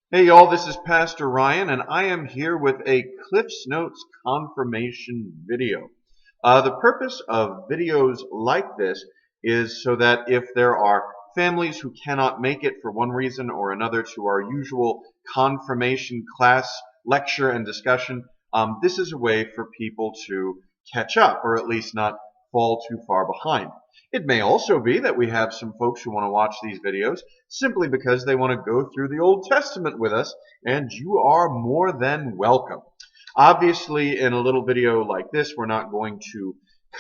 Hey y'all, this is Pastor Ryan, and I am here with a CliffsNotes Confirmation video. The purpose of videos like this is so that if there are families who cannot make it for one reason or another to our usual confirmation class, lecture, and discussion, this is a way for people to catch up, or at least not fall too far behind. It may also be that we have some folks who want to watch these videos simply because they want to go through the Old Testament with us, and you are more than welcome. Obviously, in a little video like this, we're not going to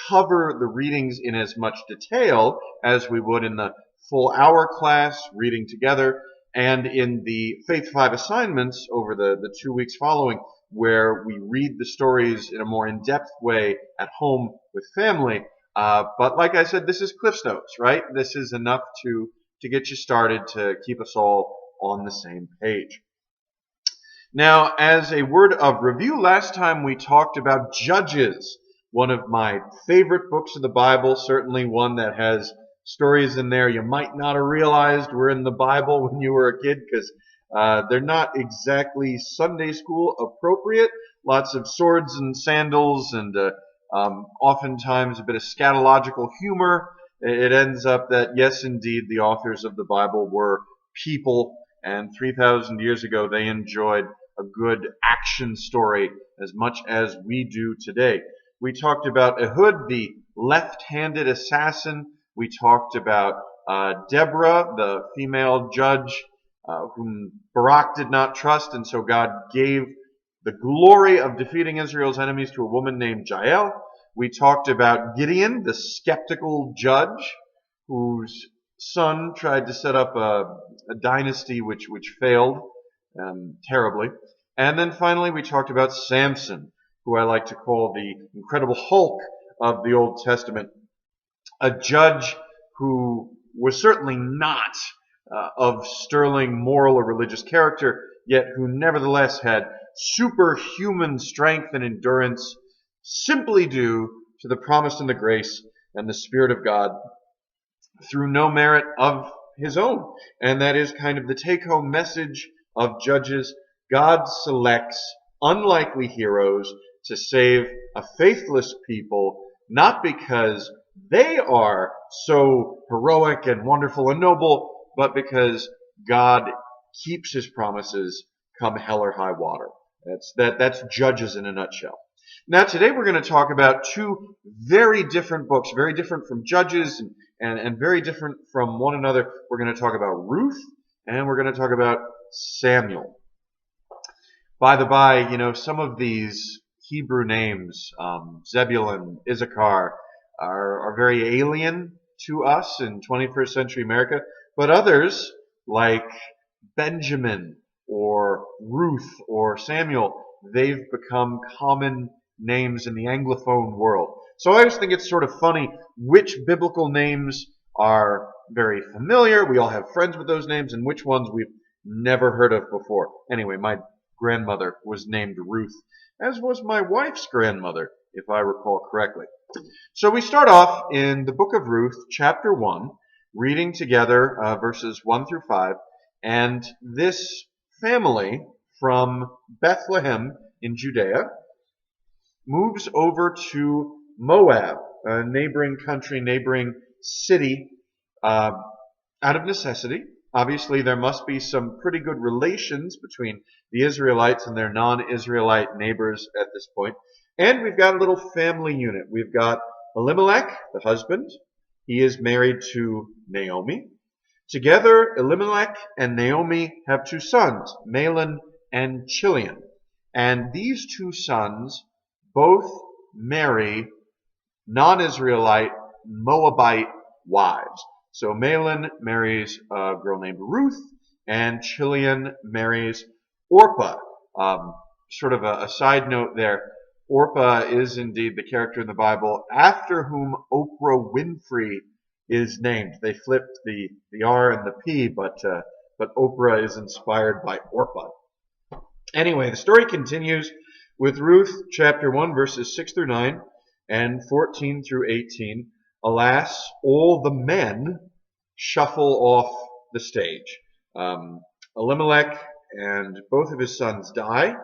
cover the readings in as much detail as we would in the full hour class reading together and in the Faith 5 assignments over the 2 weeks following, where we read the stories in a more in-depth way at home with family. But like I said, this is CliffsNotes, right? This is enough to get you started, to keep us all on the same page. Now, as a word of review, last time we talked about Judges, one of my favorite books of the Bible, certainly one that has stories in there you might not have realized were in the Bible when you were a kid, because they're not exactly Sunday school appropriate. Lots of swords and sandals and oftentimes a bit of scatological humor. It ends up that, yes, indeed, the authors of the Bible were people, and 3,000 years ago they enjoyed a good action story as much as we do today. We talked about Ehud, the left-handed assassin. We talked about Deborah, the female judge whom Barak did not trust, and so God gave the glory of defeating Israel's enemies to a woman named Jael. We talked about Gideon, the skeptical judge, whose son tried to set up a dynasty which failed terribly. And then finally we talked about Samson, who I like to call the Incredible Hulk of the Old Testament, a judge who was certainly not of sterling moral or religious character, yet who nevertheless had superhuman strength and endurance, simply due to the promise and the grace and the Spirit of God through no merit of his own. And that is kind of the take-home message of Judges. God selects unlikely heroes to save a faithless people, not because they are so heroic and wonderful and noble, but because God keeps his promises come hell or high water. That's Judges in a nutshell. Now today we're going to talk about two very different books, very different from Judges and very different from one another. We're going to talk about Ruth and we're going to talk about Samuel. By the by, some of these Hebrew names, Zebulun, Issachar, are very alien to us in 21st century America, but others, like Benjamin or Ruth or Samuel, they've become common names in the Anglophone world. So I always think it's sort of funny which biblical names are very familiar, we all have friends with those names, and which ones we've never heard of before. Anyway, my grandmother was named Ruth, as was my wife's grandmother, if I recall correctly. So we start off in the Book of Ruth, chapter 1, reading together verses 1 through 5, and this family from Bethlehem in Judea moves over to Moab, a neighboring country, neighboring city, out of necessity. Obviously, there must be some pretty good relations between the Israelites and their non-Israelite neighbors at this point. And we've got a little family unit. We've got Elimelech, the husband. He is married to Naomi. Together, Elimelech and Naomi have two sons, Mahlon and Chilion. And these two sons both marry non-Israelite Moabite wives. So Mahlon marries a girl named Ruth, and Chilion marries Orpah. Sort of a side note there. Orpah is indeed the character in the Bible after whom Oprah Winfrey is named. They flipped the R and the P, but Oprah is inspired by Orpah. Anyway, the story continues with Ruth chapter 1, verses 6 through 9 and 14 through 18. Alas, all the men shuffle off the stage. Elimelech and both of his sons die,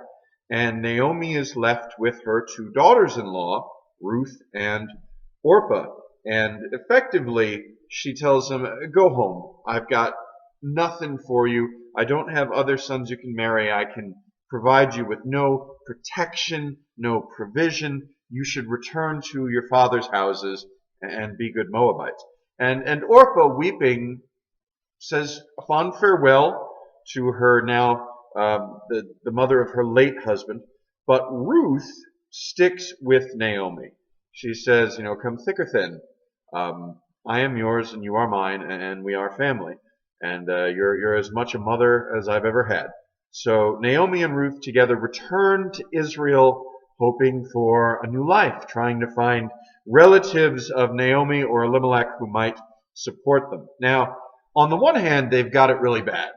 and Naomi is left with her two daughters-in-law, Ruth and Orpah. And effectively, she tells them, go home. I've got nothing for you. I don't have other sons you can marry. I can provide you with no protection, no provision. You should return to your father's houses and be good Moabites. And Orpah, weeping, says a fond farewell to her now, the mother of her late husband. But Ruth sticks with Naomi. She says, come thick or thin, I am yours and you are mine, and we are family. And you're as much a mother as I've ever had. So Naomi and Ruth together return to Israel, hoping for a new life, trying to find relatives of Naomi or Elimelech who might support them. Now, on the one hand, they've got it really bad.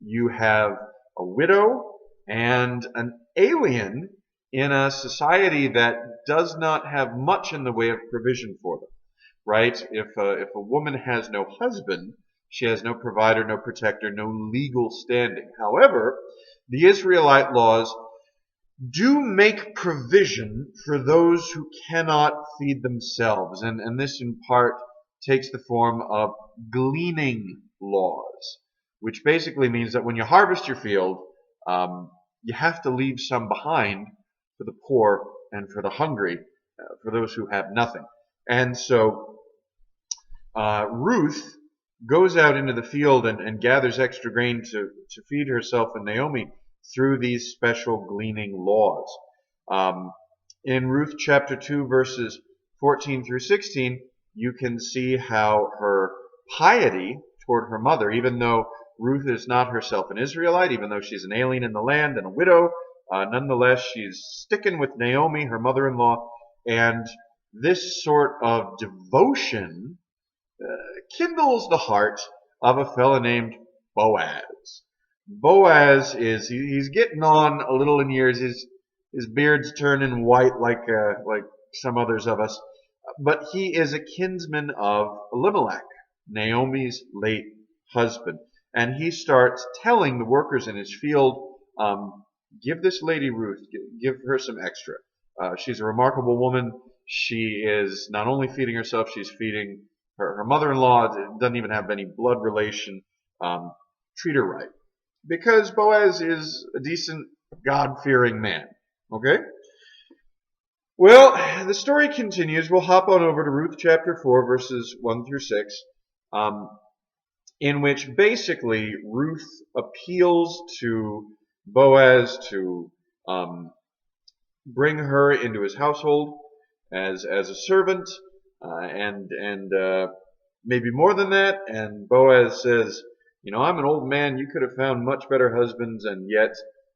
You have a widow and an alien in a society that does not have much in the way of provision for them, right? If a woman has no husband, she has no provider, no protector, no legal standing. However, the Israelite laws do make provision for those who cannot feed themselves. And this in part takes the form of gleaning laws, which basically means that when you harvest your field, you have to leave some behind for the poor and for the hungry, for those who have nothing. And so Ruth goes out into the field and gathers extra grain to feed herself and Naomi through these special gleaning laws. In Ruth chapter 2, verses 14 through 16, you can see how her piety toward her mother, even though Ruth is not herself an Israelite, even though she's an alien in the land and a widow, nonetheless she's sticking with Naomi, her mother-in-law, and this sort of devotion kindles the heart of a fellow named Boaz. Boaz he's getting on a little in years. His beard's turning white like some others of us. But he is a kinsman of Elimelech, Naomi's late husband. And he starts telling the workers in his field, give this lady Ruth, give her some extra. She's a remarkable woman. She is not only feeding herself, she's feeding her mother-in-law. Doesn't even have any blood relation. Treat her right. Because Boaz is a decent, God-fearing man. Okay? Well, the story continues. We'll hop on over to Ruth chapter 4, verses 1 through 6, in which basically Ruth appeals to Boaz to bring her into his household as a servant, and maybe more than that. And Boaz says, I'm an old man. You could have found much better husbands, and yet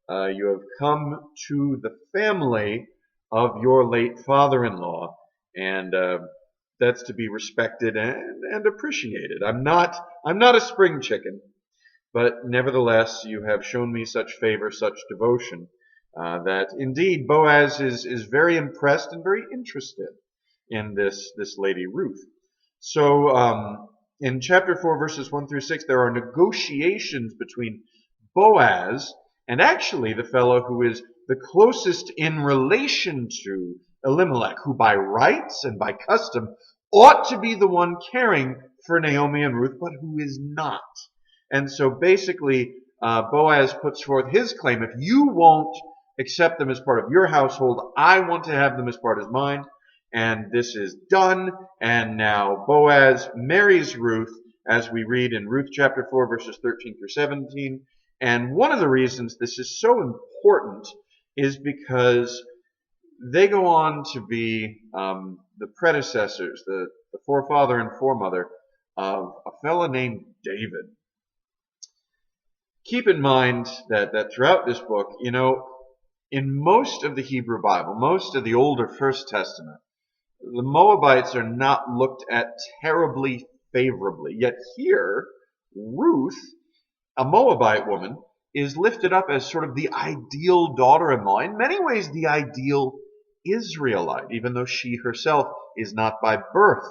you have come to the family of your late father-in-law, and that's to be respected and appreciated. I'm not a spring chicken, but nevertheless you have shown me such favor, such devotion, that indeed Boaz is very impressed and very interested in this lady Ruth. So in chapter 4, verses 1 through 6, there are negotiations between Boaz and actually the fellow who is the closest in relation to Elimelech, who by rights and by custom ought to be the one caring for Naomi and Ruth, but who is not. And so basically, Boaz puts forth his claim: if you won't accept them as part of your household, I want to have them as part of mine. And this is done. And now Boaz marries Ruth, as we read in Ruth chapter 4, verses 13 through 17. And one of the reasons this is so important is because they go on to be the predecessors, the forefather and foremother of a fellow named David. Keep in mind that throughout this book, in most of the Hebrew Bible, most of the older First Testament, the Moabites are not looked at terribly favorably. Yet here, Ruth, a Moabite woman, is lifted up as sort of the ideal daughter-in-law, in many ways the ideal Israelite, even though she herself is not by birth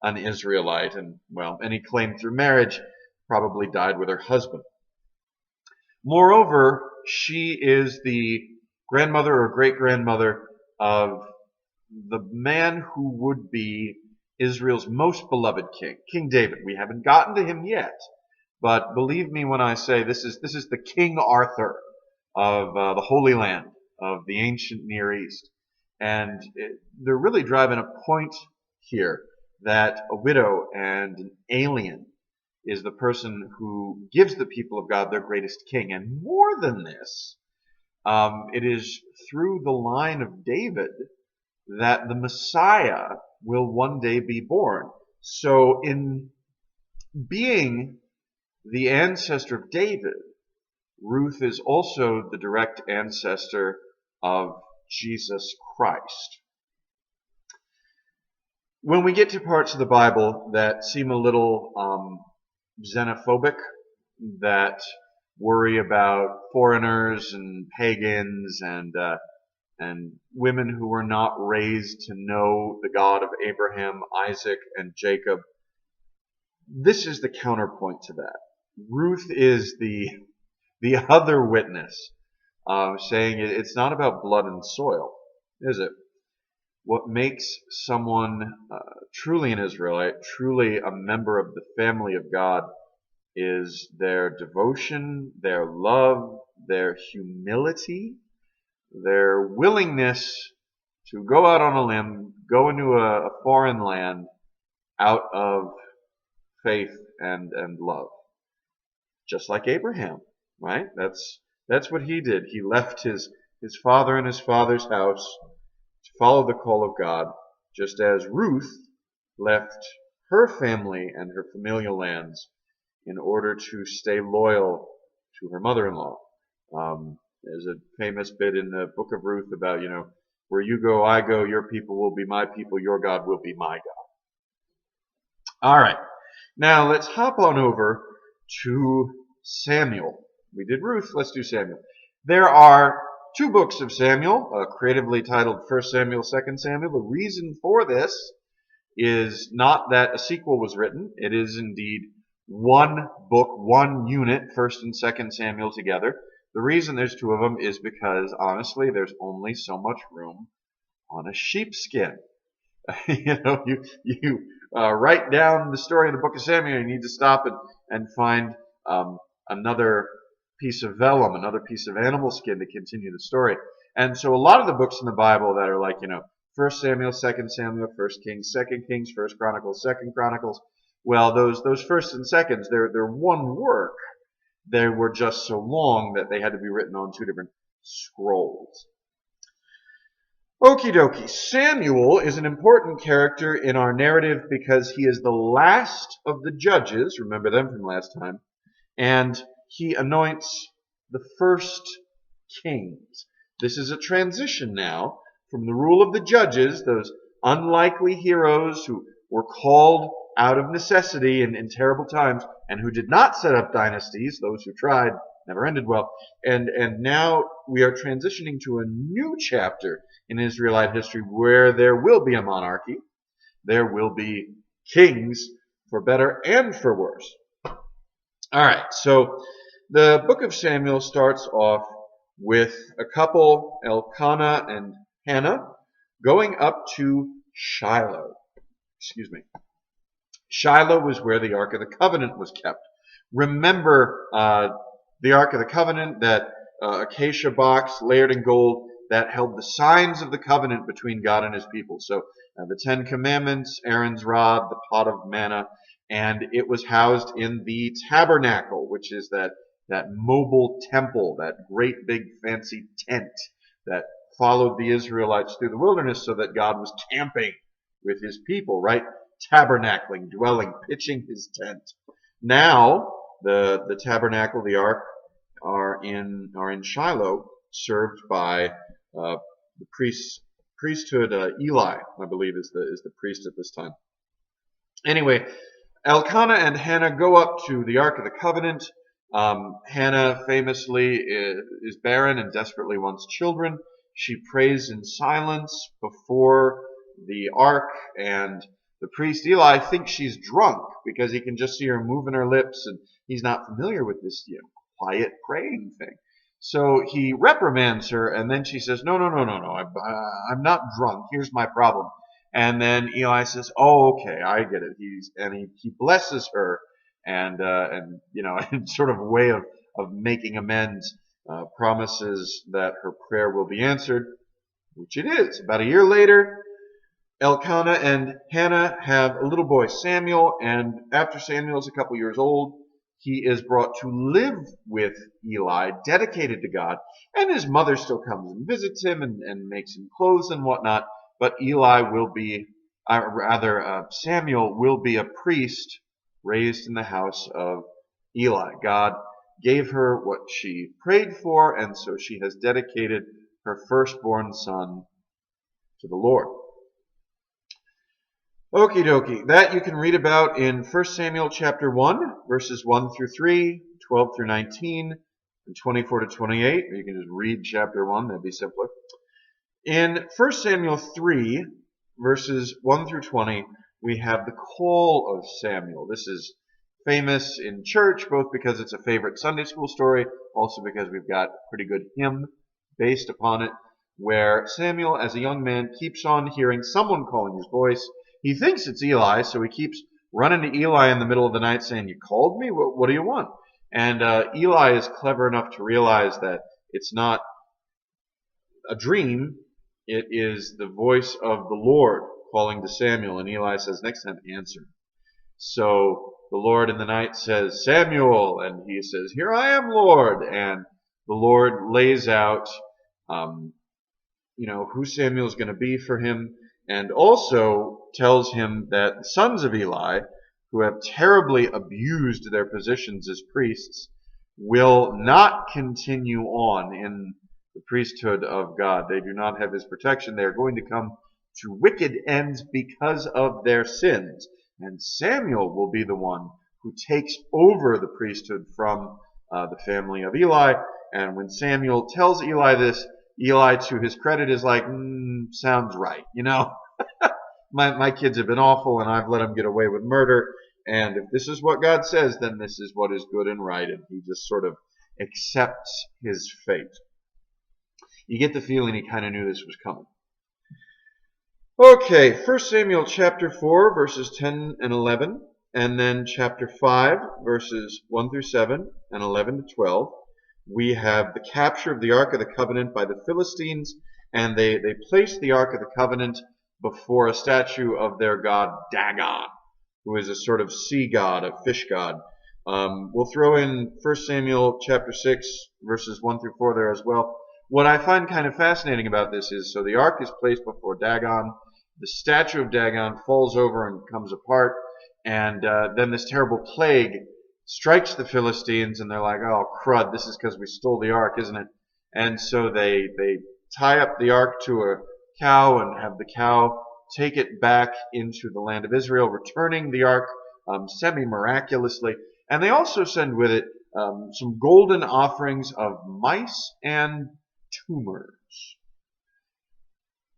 an Israelite, and, any claim through marriage probably died with her husband. Moreover, she is the grandmother or great-grandmother of the man who would be Israel's most beloved king, King David. We haven't gotten to him yet, but believe me when I say this is the King Arthur of the Holy Land, of the ancient Near East. And they're really driving a point here that a widow and an alien is the person who gives the people of God their greatest king. And more than this, it is through the line of David that the Messiah will one day be born. So in being the ancestor of David, Ruth is also the direct ancestor of Jesus Christ. When we get to parts of the Bible that seem a little xenophobic, that worry about foreigners and pagans and women who were not raised to know the God of Abraham, Isaac, and Jacob, this is the counterpoint to that. Ruth is the other witness, saying it's not about blood and soil, is it? What makes someone truly an Israelite, truly a member of the family of God, is their devotion, their love, their humility, their willingness to go out on a limb, go into a foreign land out of faith and love. Just like Abraham, right? That's what he did. He left his father and his father's house to follow the call of God, just as Ruth left her family and her familial lands in order to stay loyal to her mother-in-law. There's a famous bit in the Book of Ruth about, where you go, I go, your people will be my people, your God will be my God. All right. Now let's hop on over to Samuel. We did Ruth, let's do Samuel. There are two books of Samuel, creatively titled 1 Samuel, 2 Samuel. The reason for this is not that a sequel was written. It is indeed one book, one unit, 1 and 2 Samuel together. The reason there's two of them is because, honestly, there's only so much room on a sheepskin. You write down the story of the book of Samuel, you need to stop and find another piece of vellum, another piece of animal skin to continue the story. And so a lot of the books in the Bible that are like, 1 Samuel, 2 Samuel, 1 Kings, 2 Kings, 1 Chronicles, 2 Chronicles, well, those first and seconds, they're one work. They were just so long that they had to be written on two different scrolls. Okie dokie. Samuel is an important character in our narrative because he is the last of the judges, remember them from last time, and he anoints the first kings. This is a transition now from the rule of the judges, those unlikely heroes who were called out of necessity in terrible times and who did not set up dynasties. Those who tried never ended well. And now we are transitioning to a new chapter in Israelite history where there will be a monarchy. There will be kings for better and for worse. All right, so the book of Samuel starts off with a couple, Elkanah and Hannah, going up to Shiloh. Shiloh was where the Ark of the Covenant was kept. Remember the Ark of the Covenant, that acacia box layered in gold that held the signs of the covenant between God and his people. So the Ten Commandments, Aaron's rod, the pot of manna, and it was housed in the tabernacle, which is that mobile temple, that great big fancy tent that followed the Israelites through the wilderness so that God was camping with his people, right? Tabernacling, dwelling, pitching his tent. Now, the tabernacle, the ark, are in Shiloh, served by the priesthood. Eli, I believe, is the priest at this time. Anyway, Elkanah and Hannah go up to the Ark of the Covenant. Hannah famously is barren and desperately wants children. She prays in silence before the ark, and the priest Eli thinks she's drunk because he can just see her moving her lips, and he's not familiar with this. quiet praying thing. So he reprimands her, and then she says, no, I'm not drunk. Here's my problem. And then Eli says, oh, okay, I get it. He blesses her, and in sort of a way of making amends, promises that her prayer will be answered, which it is. About a year later, Elkanah and Hannah have a little boy, Samuel, and after Samuel's a couple years old, he is brought to live with Eli, dedicated to God, and his mother still comes and visits him and makes him clothes and whatnot, but Samuel will be a priest raised in the house of Eli. God gave her what she prayed for, and so she has dedicated her firstborn son to the Lord. Okie dokie. That you can read about in 1 Samuel chapter 1, verses 1 through 3, 12 through 19, and 24 to 28. Or you can just read chapter 1. That'd be simpler. In 1 Samuel 3, verses 1 through 20, we have the call of Samuel. This is famous in church, both because it's a favorite Sunday school story, also because we've got a pretty good hymn based upon it, where Samuel, as a young man, keeps on hearing someone calling his voice. He thinks it's Eli, so he keeps running to Eli in the middle of the night saying, you called me? What do you want? And Eli is clever enough to realize that it's not a dream. It is the voice of the Lord calling to Samuel. And Eli says, next time, answer. So the Lord in the night says, Samuel. And he says, here I am, Lord. And the Lord lays out, who Samuel's going to be for him. And also tells him that the sons of Eli, who have terribly abused their positions as priests, will not continue on in the priesthood of God. They do not have his protection. They are going to come to wicked ends because of their sins. And Samuel will be the one who takes over the priesthood from the family of Eli. And when Samuel tells Eli this, Eli, to his credit, is like, sounds right. My kids have been awful, and I've let them get away with murder. And if this is what God says, then this is what is good and right. And he just sort of accepts his fate. You get the feeling he kind of knew this was coming. Okay, 1 Samuel chapter 4, verses 10 and 11. And then chapter 5, verses 1 through 7 and 11 to 12. We have the capture of the Ark of the Covenant by the Philistines, and they place the Ark of the Covenant before a statue of their god Dagon, who is a sort of sea god, a fish god. We'll throw in 1 Samuel chapter 6, verses 1 through 4 there as well. What I find kind of fascinating about this is, so the Ark is placed before Dagon, the statue of Dagon falls over and comes apart, and then this terrible plague strikes the Philistines, and they're like, oh, crud, this is because we stole the ark, isn't it? And so they tie up the ark to a cow and have the cow take it back into the land of Israel, returning the ark semi-miraculously. And they also send with it some golden offerings of mice and tumors.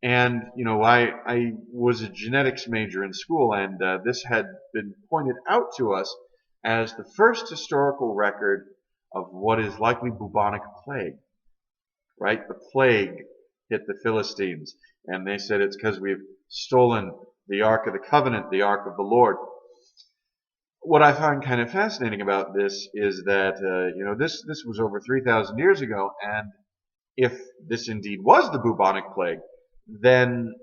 And, I was a genetics major in school, and this had been pointed out to us as the first historical record of what is likely bubonic plague, right? The plague hit the Philistines, and they said it's because we've stolen the Ark of the Covenant, the Ark of the Lord. What I find kind of fascinating about this is that, this was over 3,000 years ago, and if this indeed was the bubonic plague, then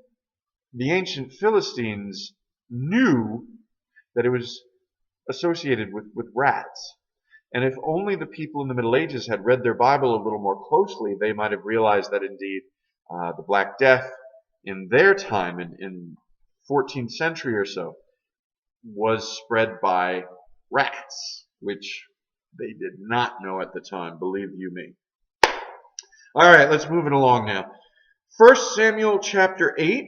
the ancient Philistines knew that it was associated with rats. And if only the people in the Middle Ages had read their Bible a little more closely, they might have realized that indeed the Black Death in their time, in 14th century or so, was spread by rats, which they did not know at the time, believe you me. All right, let's move it along now. 1 Samuel chapter 8,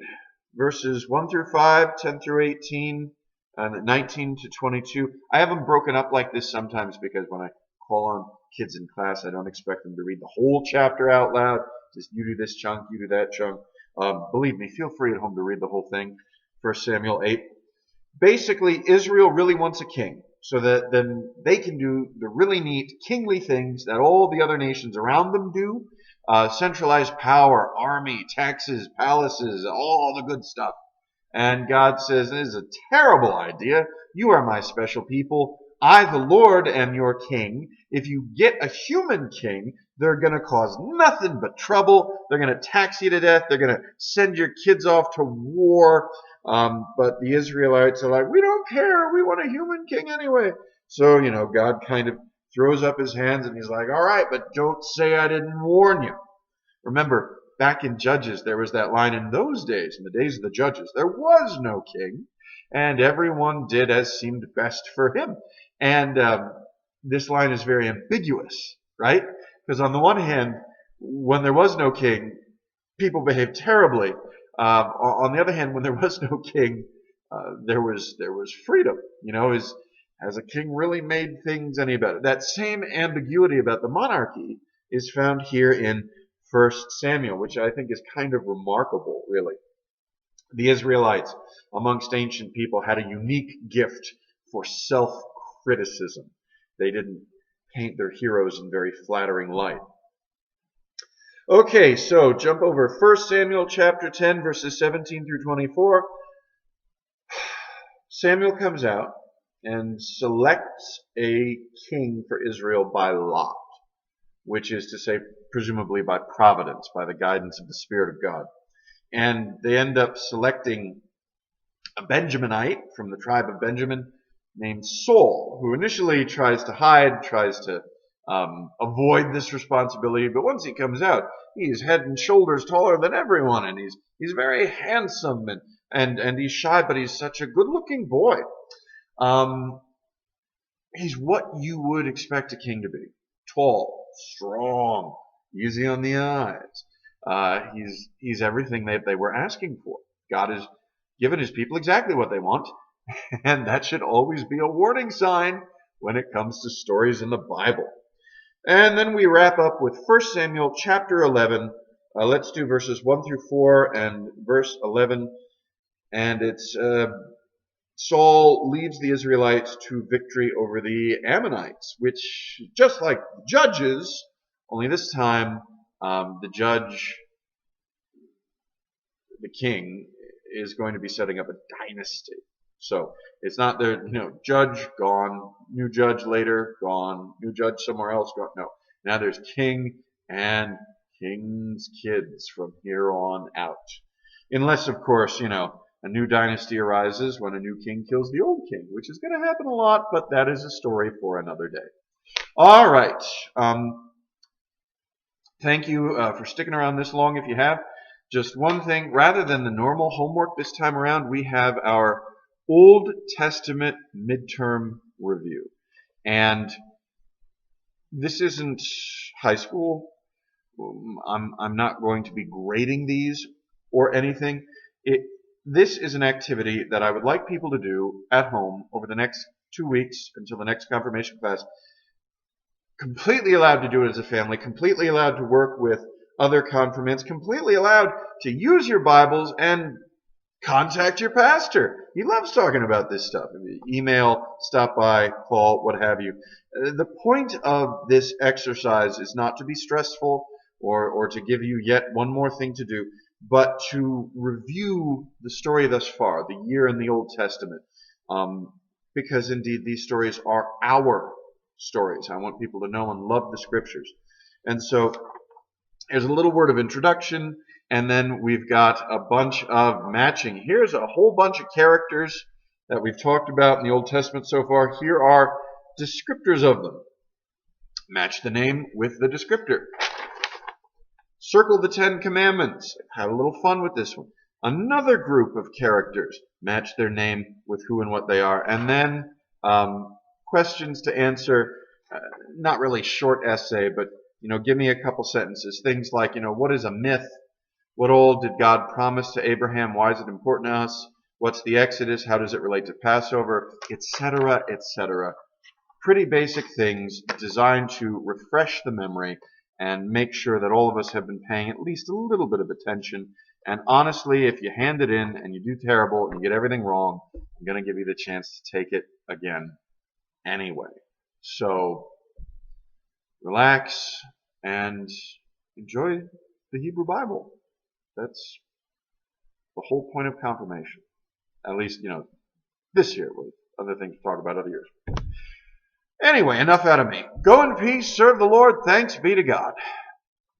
verses 1 through 5, 10 through 18, 19 to 22. I have them broken up like this sometimes because when I call on kids in class, I don't expect them to read the whole chapter out loud. Just you do this chunk, you do that chunk. Believe me, feel free at home to read the whole thing. 1 Samuel 8. Basically, Israel really wants a king. so that then they can do the really neat kingly things that all the other nations around them do. Centralized power, army, taxes, palaces, all the good stuff. And God says, this is a terrible idea. You are my special people. I, the Lord, am your king. If you get a human king, they're going to cause nothing but trouble. They're going to tax you to death. They're going to send your kids off to war. But the Israelites are like, we don't care. We want a human king anyway. So, God kind of throws up his hands and he's like, all right, but don't say I didn't warn you. Remember, back in Judges, there was that line, in those days, in the days of the judges, there was no king, and everyone did as seemed best for him. And this line is very ambiguous, right? Because on the one hand, when there was no king, people behaved terribly. On the other hand, when there was no king, there was freedom. Has a king really made things any better? That same ambiguity about the monarchy is found here in 1 Samuel, which I think is kind of remarkable, really. The Israelites, amongst ancient people, had a unique gift for self-criticism. They didn't paint their heroes in very flattering light. Okay, so jump over 1 Samuel chapter 10, verses 17 through 24. Samuel comes out and selects a king for Israel by lot, which is to say, presumably by providence, by the guidance of the Spirit of God. And they end up selecting a Benjaminite from the tribe of Benjamin named Saul, who initially tries to hide, tries to avoid this responsibility, but once he comes out, he's head and shoulders taller than everyone, and he's very handsome, and he's shy, but he's such a good-looking boy. He's what you would expect a king to be. Tall, strong, easy on the eyes. He's everything they were asking for. God has given his people exactly what they want, and that should always be a warning sign when it comes to stories in the Bible. And then we wrap up with 1 Samuel chapter 11. Let's do verses 1 through 4 and verse 11. And it's Saul leads the Israelites to victory over the Ammonites, which, just like Judges, only this time the king, is going to be setting up a dynasty. So it's not the judge gone, new judge later gone, new judge somewhere else gone. No, now there's king and king's kids from here on out. Unless, of course, a new dynasty arises when a new king kills the old king, which is going to happen a lot, but that is a story for another day. All right. Thank you for sticking around this long if you have. Just one thing, rather than the normal homework this time around, we have our Old Testament midterm review. And this isn't high school. I'm not going to be grading these or anything. This is an activity that I would like people to do at home over the next 2 weeks until the next confirmation class. Completely allowed to do it as a family, completely allowed to work with other confirmants, completely allowed to use your Bibles and contact your pastor. He loves talking about this stuff. Email, stop by, call, what have you. The point of this exercise is not to be stressful or to give you yet one more thing to do, but to review the story thus far, the year in the Old Testament, because indeed these stories are our stories. I want people to know and love the Scriptures. And so there's a little word of introduction, and then we've got a bunch of matching. Here's a whole bunch of characters that we've talked about in the Old Testament so far. Here are descriptors of them. Match the name with the descriptor. Circle the 10 Commandments. Have a little fun with this one. Another group of characters. Match their name with who and what they are. And then questions to answer. Not really short essay, but give me a couple sentences. Things like, what is a myth? What all did God promise to Abraham? Why is it important to us? What's the Exodus? How does it relate to Passover? Etc., etc. Pretty basic things designed to refresh the memory and make sure that all of us have been paying at least a little bit of attention. And honestly, if you hand it in and you do terrible and you get everything wrong, I'm going to give you the chance to take it again anyway. So relax and enjoy the Hebrew Bible. That's the whole point of confirmation. At least, this year, with other things to talk about other years. Anyway, enough out of me. Go in peace, serve the Lord, thanks be to God.